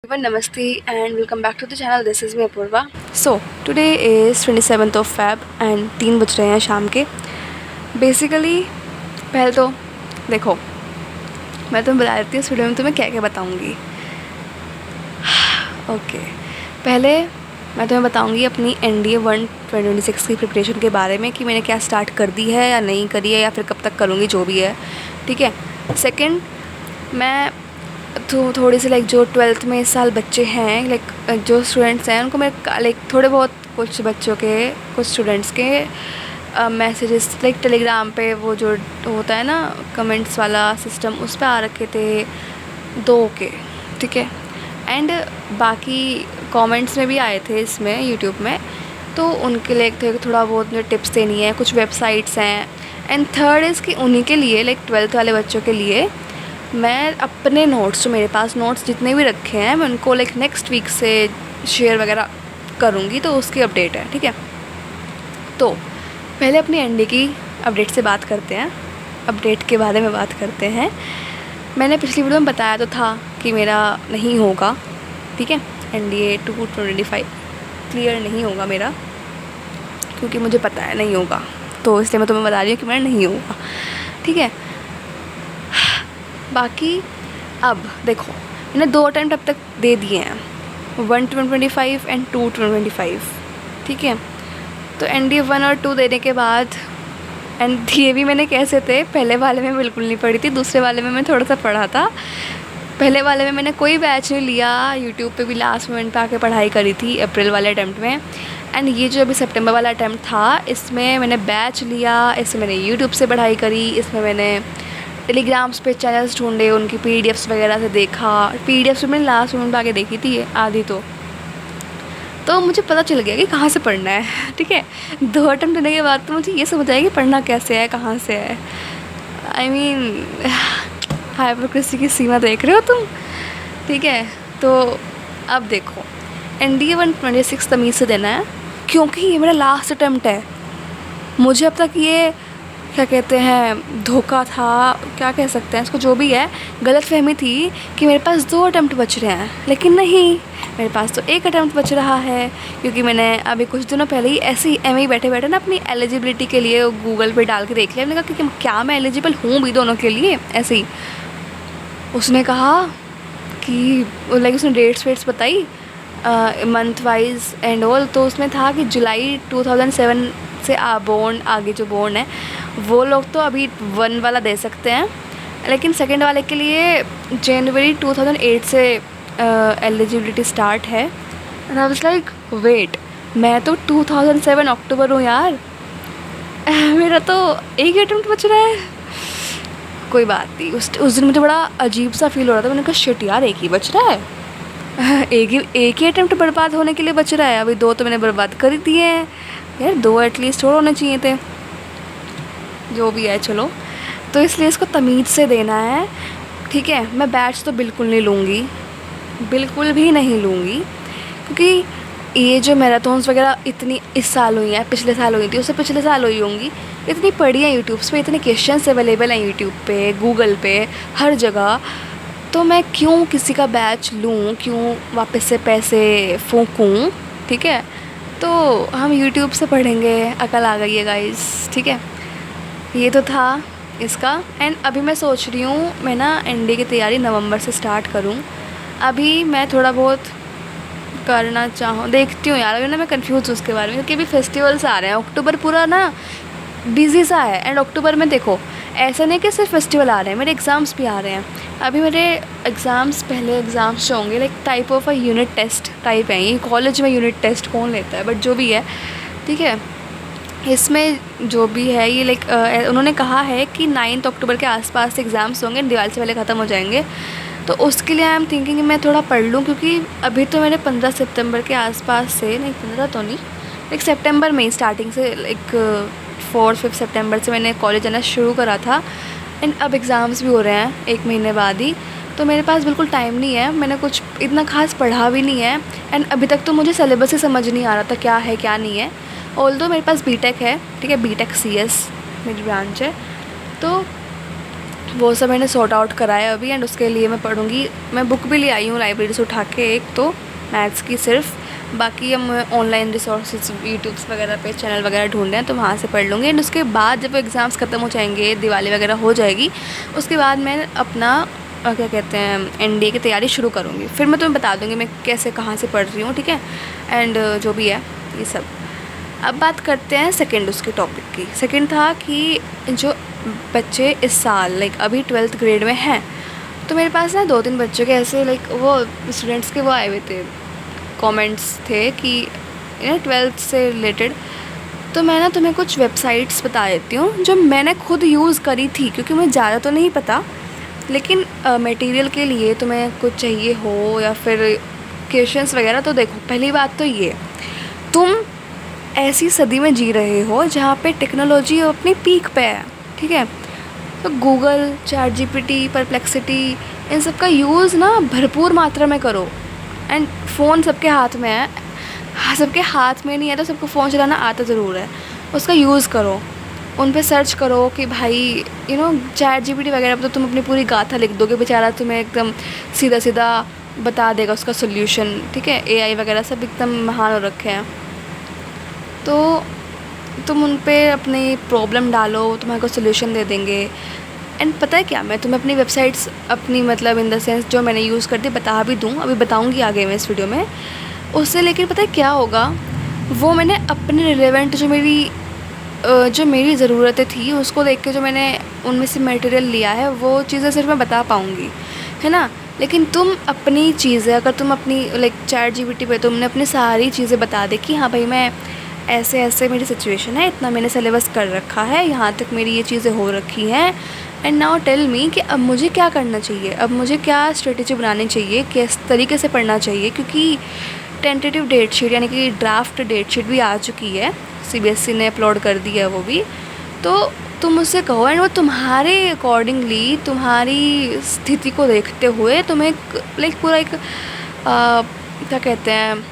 Everyone, namaste and welcome back to the channel. This is me Apurva. So today is 27th of Feb and 3 बज रहे हैं शाम के. Basically पहले तो देखो, मैं तुम्हें बता देती हूँ इस वीडियो में तुम्हें क्या क्या बताऊँगी. ओके, पहले मैं तुम्हें बताऊँगी अपनी NDA 1 2026 की प्रिपरेशन के बारे में कि मैंने क्या स्टार्ट कर दी है या नहीं करी है या फिर कब तक करूँगी, जो भी है. ठीक है. सेकंड, मैं तो थोड़ी सी जो 12th में इस साल बच्चे हैं, जो स्टूडेंट्स हैं, उनको मैं थोड़े बहुत कुछ बच्चों के, कुछ स्टूडेंट्स के मैसेजेस टेलीग्राम पे वो जो होता है ना कमेंट्स वाला सिस्टम, उस पर आ रखे थे 2 के. ठीक है. एंड बाकी कमेंट्स में भी आए थे इसमें यूट्यूब में, तो उनके लिए थे थोड़ा बहुत मुझे टिप्स देनी है, कुछ वेबसाइट्स हैं. एंड थर्ड इज़ कि उन्हीं के लिए 12th वाले बच्चों के लिए मैं अपने नोट्स, जो मेरे पास नोट्स जितने भी रखे हैं, मैं उनको नेक्स्ट वीक से शेयर वगैरह करूँगी, तो उसकी अपडेट है. ठीक है. तो पहले अपनी NDA की अपडेट से बात करते हैं, अपडेट के बारे में बात करते हैं. मैंने पिछली वीडियो में बताया तो था कि मेरा नहीं होगा. ठीक है. NDA 225 क्लियर नहीं होगा मेरा, क्योंकि मुझे पता है नहीं होगा, तो इसलिए मैं तुम्हें बता रही हूँ कि मेरा नहीं होगा. ठीक है. बाकी अब देखो, मैंने 2 अटैम्प्ट अब तक दे दिए हैं, 1 2025 एंड 2 2025. ठीक है. तो NDA 1 और 2 देने के बाद, एंड दिए भी मैंने कैसे थे, पहले वाले में बिल्कुल नहीं पढ़ी थी, दूसरे वाले में मैं थोड़ा सा पढ़ा था. पहले वाले में मैंने कोई बैच नहीं लिया, यूट्यूब पे भी लास्ट मोमेंट पे आके पढ़ाई करी थी अप्रैल वाले अटैम्प्ट में. एंड ये जो अभी सितंबर वाला अटैम्प्ट था, इसमें मैंने बैच लिया, इसमें मैंने यूट्यूब से पढ़ाई करी, इसमें मैंने टेलीग्राम्स पे चैनल्स ढूंढे, उनकी PDFs वगैरह से देखा. PDFs मैंने लास्ट मोमेंट पे आके देखी थी आधी, तो मुझे पता चल गया कि कहाँ से पढ़ना है. ठीक है. 2 अटैम्प्ट देने के बाद तो मुझे ये समझ आया कि पढ़ना कैसे है, कहाँ से है. आई मीन हाइपोक्रेसी की सीमा देख रहे हो तुम. ठीक है. तो अब देखो, NDA 126 तमीज़ से देना है, क्योंकि ये मेरा लास्ट अटैम्प्ट है. मुझे अब तक ये क्या कहते हैं, धोखा था, क्या कह सकते हैं इसको, जो भी है, गलतफहमी थी कि मेरे पास 2 अटैम्प्ट बच रहे हैं. लेकिन नहीं, मेरे पास तो 1 अटैम्प्ट बच रहा है, क्योंकि मैंने अभी कुछ दिनों पहले ही ऐसे ही MA बैठे बैठे ना अपनी एलिजिबिलिटी के लिए गूगल पे डाल के देख लिया. मैंने कहा कि क्या मैं एलिजिबल हूँ भी दोनों के लिए. ऐसे ही उसने कहा कि उसने डेट्स बताई मंथ वाइज एंड ऑल. तो उसमें था कि जुलाई 2007 से बोर्न, आगे जो बोर्न है, वो लोग तो अभी 1 वाला दे सकते हैं, लेकिन सेकंड वाले के लिए जनवरी 2008 से एलिजिबिलिटी स्टार्ट है. And I was like wait, मैं तो 2007 अक्टूबर हूँ यार, मेरा तो 1 अटेम्प्ट बच रहा है. कोई बात नहीं. उस दिन मुझे बड़ा अजीब सा फील हो रहा था. मैंने कहा शिट यार, 1 ही बच रहा है, एक ही अटेम्प्ट बर्बाद होने के लिए बच रहा है. अभी 2 तो मैंने बर्बाद कर ही दिए हैं यार, 2 एटलीस्ट और होने चाहिए थे. जो भी है चलो, तो इसलिए इसको तमीज़ से देना है. ठीक है. मैं बैच तो बिल्कुल नहीं लूँगी, बिल्कुल भी नहीं लूँगी, क्योंकि ये जो मैराथन्स वगैरह इतनी इस साल हुई हैं, पिछले साल हुई थी, उससे पिछले साल हुई होंगी, इतनी पढ़ी हैं यूट्यूब पे, इतने क्वेश्चंस अवेलेबल हैं यूट्यूब पे, गूगल पे, हर जगह. तो मैं क्यों किसी का बैच लूँ, क्यों वापस से पैसे फूकूँ. ठीक है. तो हम यूट्यूब से पढ़ेंगे, अकल आ गई है गाइस. ठीक है. ये तो था इसका. एंड अभी मैं सोच रही हूँ मैं ना NDA की तैयारी नवंबर से स्टार्ट करूँ. अभी मैं थोड़ा बहुत करना चाहूँ, देखती हूँ यार. अभी ना मैं कंफ्यूज हूँ उसके बारे में, क्योंकि अभी फेस्टिवल्स आ रहे हैं, अक्टूबर पूरा ना बिजी सा है. एंड अक्टूबर में देखो, ऐसा नहीं कि सिर्फ फेस्टिवल आ रहे हैं, मेरे एग्ज़ाम्स भी आ रहे हैं. अभी मेरे एग्ज़ाम्स, पहले एग्ज़ाम्स जो होंगे type of a unit test type है. ये कॉलेज में यूनिट टेस्ट कौन लेता है, बट जो भी है. ठीक है. इसमें जो भी है ये उन्होंने कहा है कि 9 अक्टूबर के आसपास एग्ज़ाम्स होंगे, दिवाली से पहले ख़त्म हो जाएंगे. तो उसके लिए आई एम थिंकिंग मैं थोड़ा पढ़ लूँ, क्योंकि अभी तो मैंने 15 सितंबर के आसपास से, नहीं 15 तो नहीं, सितंबर में ही स्टार्टिंग से 4-5 सितंबर से मैंने कॉलेज जाना शुरू करा था. एंड अब एग्ज़ाम्स भी हो रहे हैं 1 महीने बाद ही, तो मेरे पास बिल्कुल टाइम नहीं है. मैंने कुछ इतना खास पढ़ा भी नहीं है. एंड अभी तक तो मुझे सिलेबस ही समझ नहीं आ रहा था क्या है क्या नहीं है. ऑल्दो मेरे पास BTech है. ठीक है. BTech CS मेरी ब्रांच है. तो वो सब मैंने सॉर्ट आउट कराया अभी, एंड उसके लिए मैं पढ़ूँगी। मैं बुक भी ले आई हूँ लाइब्रेरी से उठा के, एक तो मैथ्स की सिर्फ, बाकी हम ऑनलाइन रिसोर्सेज यूट्यूब्स वगैरह पे चैनल वगैरह ढूंढ रहे हैं, तो वहाँ से पढ़ लूँगी। एंड उसके बाद जब एग्ज़ाम्स ख़त्म हो जाएंगे, दिवाली वगैरह हो जाएगी, उसके बाद मैं अपना क्या कहते हैं एनडीए की तैयारी शुरू करूँगी। फिर मैं तुम्हें बता दूँगी मैं कैसे कहाँ से पढ़ रही हूँ, ठीक है, एंड जो भी है ये सब। अब बात करते हैं सेकेंड उसके टॉपिक की। सेकेंड था कि जो बच्चे इस साल लाइक अभी 12th ग्रेड में हैं, तो मेरे पास ना 2-3 बच्चों के ऐसे लाइक वो स्टूडेंट्स के वो आए हुए थे, कमेंट्स थे कि 12th से रिलेटेड। तो मैं ना तुम्हें कुछ वेबसाइट्स बता देती हूँ जो मैंने खुद यूज़ करी थी, क्योंकि मुझे ज़्यादा तो नहीं पता, लेकिन मटेरियल के लिए तुम्हें कुछ चाहिए हो या फिर क्वेश्चंस वगैरह। तो देखो, पहली बात तो ये, तुम ऐसी सदी में जी रहे हो जहाँ पे टेक्नोलॉजी अपनी पीक पे है, ठीक है। तो गूगल, चैट जीपीटी, परप्लेक्सिटी, इन सब का यूज़ ना भरपूर मात्रा में करो। एंड फ़ोन सबके हाथ में है, सबके हाथ में नहीं है तो सबको फ़ोन चलाना आता ज़रूर है, उसका यूज़ करो। उन पे सर्च करो कि भाई चैट जीपीटी वगैरह पर तो तुम अपनी पूरी गाथा लिख दोगे, बेचारा तुम्हें एकदम सीधा सीधा बता देगा उसका सोल्यूशन, ठीक है। एआई वगैरह सब एकदम महान हो रखे हैं, तो तुम उन पे अपनी प्रॉब्लम डालो, तुम्हारे को सोल्यूशन दे देंगे। एंड पता है क्या, मैं तुम्हें अपनी वेबसाइट्स अपनी मतलब इन द सेंस जो मैंने यूज़ करती बता भी दूँ, अभी बताऊँगी आगे मैं इस वीडियो में उससे। लेकिन पता है क्या होगा, वो मैंने अपने रिलेवेंट जो मेरी ज़रूरतें थी उसको देख के जो मैंने उनमें से मटेरियल लिया है, वो चीज़ें सिर्फ मैं बता पाऊँगी, है ना। लेकिन तुम अपनी चीज़ें अगर तुम अपनी लाइक चैट जीपीटी पे तुमने अपनी सारी चीज़ें बता दे कि हाँ भाई मैं ऐसे ऐसे मेरी सिचुएशन है, इतना मैंने सिलेबस कर रखा है, यहाँ तक मेरी ये चीज़ें हो रखी हैं, एंड नाउ टेल मी कि अब मुझे क्या करना चाहिए, अब मुझे क्या स्ट्रेटेजी बनानी चाहिए, किस तरीके से पढ़ना चाहिए। क्योंकि टेंटेटिव डेट शीट यानी कि ड्राफ्ट डेट शीट भी आ चुकी है, सीबीएसई ने अपलोड कर दी है वो भी, तो तुम उससे कहो एंड वो तुम्हारे अकॉर्डिंगली तुम्हारी स्थिति को देखते हुए तुम्हें लाइक पूरा एक क्या कहते हैं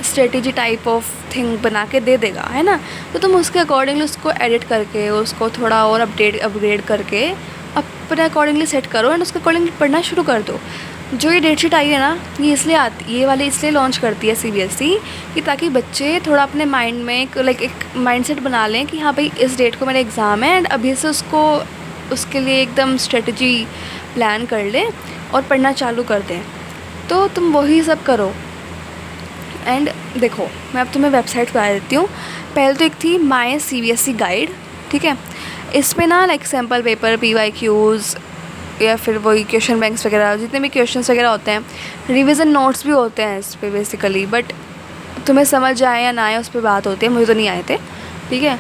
स्ट्रेटेजी टाइप ऑफ थिंग बना के दे देगा, है ना। तो तुम उसके अकॉर्डिंगली उसको एडिट करके उसको थोड़ा और अपग्रेड करके अपने अकॉर्डिंगली सेट करो एंड उसके अकॉर्डिंगली पढ़ना शुरू कर दो। जो ये डेट शीट आई है ना, ये वाली इसलिए लॉन्च करती है सीबीएसई कि ताकि बच्चे थोड़ा अपने माइंड में एक माइंडसेट बना लें कि हाँ भाई इस डेट को मेरा एग्ज़ाम है, एंड अभी से उसके लिए एकदम स्ट्रेटजी प्लान कर लें और पढ़ना चालू कर दें। तो तुम वही सब करो। एंड देखो, मैं अब तुम्हें वेबसाइट बता देती हूँ। पहले तो एक थी माई सीबीएसई गाइड, ठीक है। इसमें ना लाइक सैम्पल पेपर, पीवाईक्यूज़ या फिर वही क्वेश्चन बैंक्स वगैरह, जितने भी क्वेश्चंस वगैरह होते हैं, रिवीजन नोट्स भी होते हैं इस पर बेसिकली, बट तुम्हें समझ आए या ना आए उस पर बात होती है, मुझे तो नहीं आए थे, ठीक है।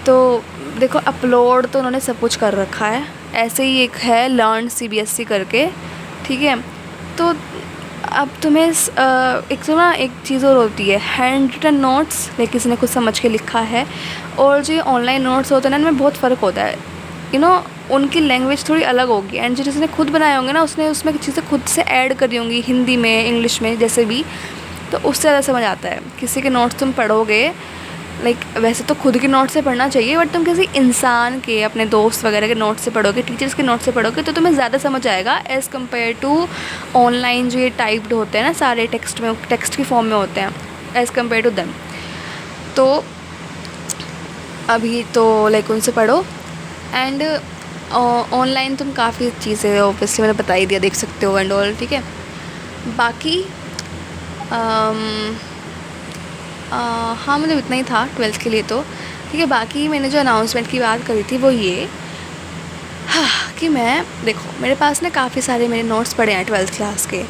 तो देखो, अपलोड तो उन्होंने सब कुछ कर रखा है। ऐसे ही एक है लर्न सीबीएसई करके, ठीक है। तो अब तुम्हें एक तो ना एक चीज़ और होती है, हैंड रिटन नोट्स लाइक किसी ने खुद समझ के लिखा है, और जो ऑनलाइन नोट्स होते हैं ना, इनमें बहुत फ़र्क होता है। उनकी लैंग्वेज थोड़ी अलग होगी, एंड जो जिसने खुद बनाए होंगे ना, उसने उसमें चीज़ें खुद से ऐड करी होंगी, हिंदी में, इंग्लिश में, जैसे भी, तो उससे ज़्यादा समझ आता है। किसी के नोट्स तुम पढ़ोगे लाइक वैसे तो खुद के नोट से पढ़ना चाहिए, बट तुम किसी इंसान के, अपने दोस्त वगैरह के नोट से पढ़ोगे, टीचर्स के नोट से पढ़ोगे, तो तुम्हें ज़्यादा समझ आएगा एज़ कम्पेयर टू ऑनलाइन जो ये टाइप्ड होते हैं ना, सारे टेक्स्ट की फॉर्म में होते हैं, एज़ कम्पेयर टू देम। तो अभी तो लाइक उनसे पढ़ो। एंड ऑनलाइन तुम काफ़ी चीज़ें ऑब्वियसली मैंने बता ही दिया, देख सकते हो एंड ऑल, ठीक है। बाकी हाँ, मतलब इतना ही था 12th के लिए तो, ठीक है। बाकी मैंने जो अनाउंसमेंट की बात करी थी वो ये कि मैं देखो, मेरे पास ना काफ़ी सारे मेरे नोट्स पड़े हैं 12th क्लास के,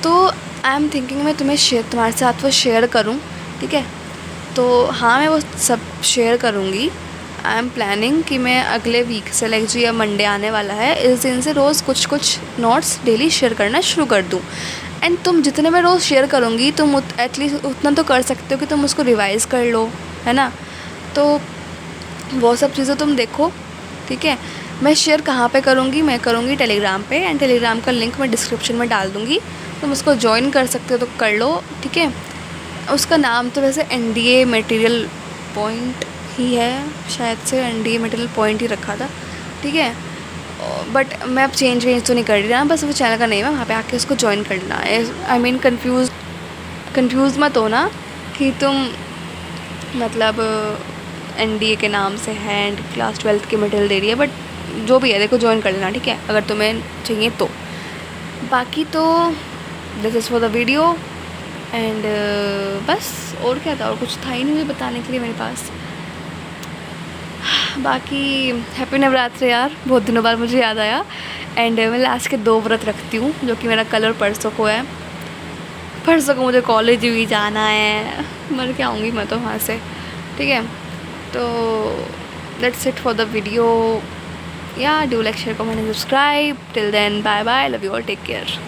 तो आई एम थिंकिंग मैं तुम्हारे साथ वो शेयर करूँ, ठीक है। तो हाँ, मैं वो सब शेयर करूँगी। आई एम प्लानिंग कि मैं अगले वीक से लाइक जो ये मंडे आने वाला है, इस दिन से रोज़ कुछ नोट्स डेली शेयर करना शुरू कर दूँ। एंड तुम जितने मैं रोज़ शेयर करूँगी, तुम एटलीस्ट उतना तो कर सकते हो कि तुम उसको रिवाइज़ कर लो, है ना। तो वो सब चीज़ें तुम देखो, ठीक है। मैं शेयर कहाँ पे करूँगी, मैं करूँगी टेलीग्राम पे, एंड टेलीग्राम का लिंक मैं डिस्क्रिप्शन में डाल दूँगी, तुम उसको ज्वाइन कर सकते हो तो कर लो, ठीक है। उसका नाम तो वैसे एनडीए मटेरियल पॉइंट ही है, शायद से एनडीए मटेरियल पॉइंट ही रखा था, ठीक है। बट मैं अब चेंज तो नहीं कर रही ना, बस वो चैनल का नेम है, वहाँ पे आके उसको ज्वाइन करना है। आई मीन कंफ्यूज मत हो ना कि तुम मतलब एनडीए के नाम से है एंड क्लास 12th की मटेरियल दे रही है, बट जो भी है देखो ज्वाइन कर लेना, ठीक है, अगर तुम्हें चाहिए तो। बाकी तो this is for the video and बस, और क्या था, और कुछ था ही नहीं मुझे बताने के लिए मेरे पास। बाकी हैप्पी नवरात्रि यार, बहुत दिनों बाद मुझे याद आया। एंड मैं लास्ट के 2 व्रत रखती हूँ, जो कि मेरा कल और परसों को है। परसों को मुझे कॉलेज भी जाना है, मर के आऊँगी मैं तो वहाँ से, ठीक है। तो that's it for the video, या do like share comment and subscribe. Till then bye bye, love you all, take care.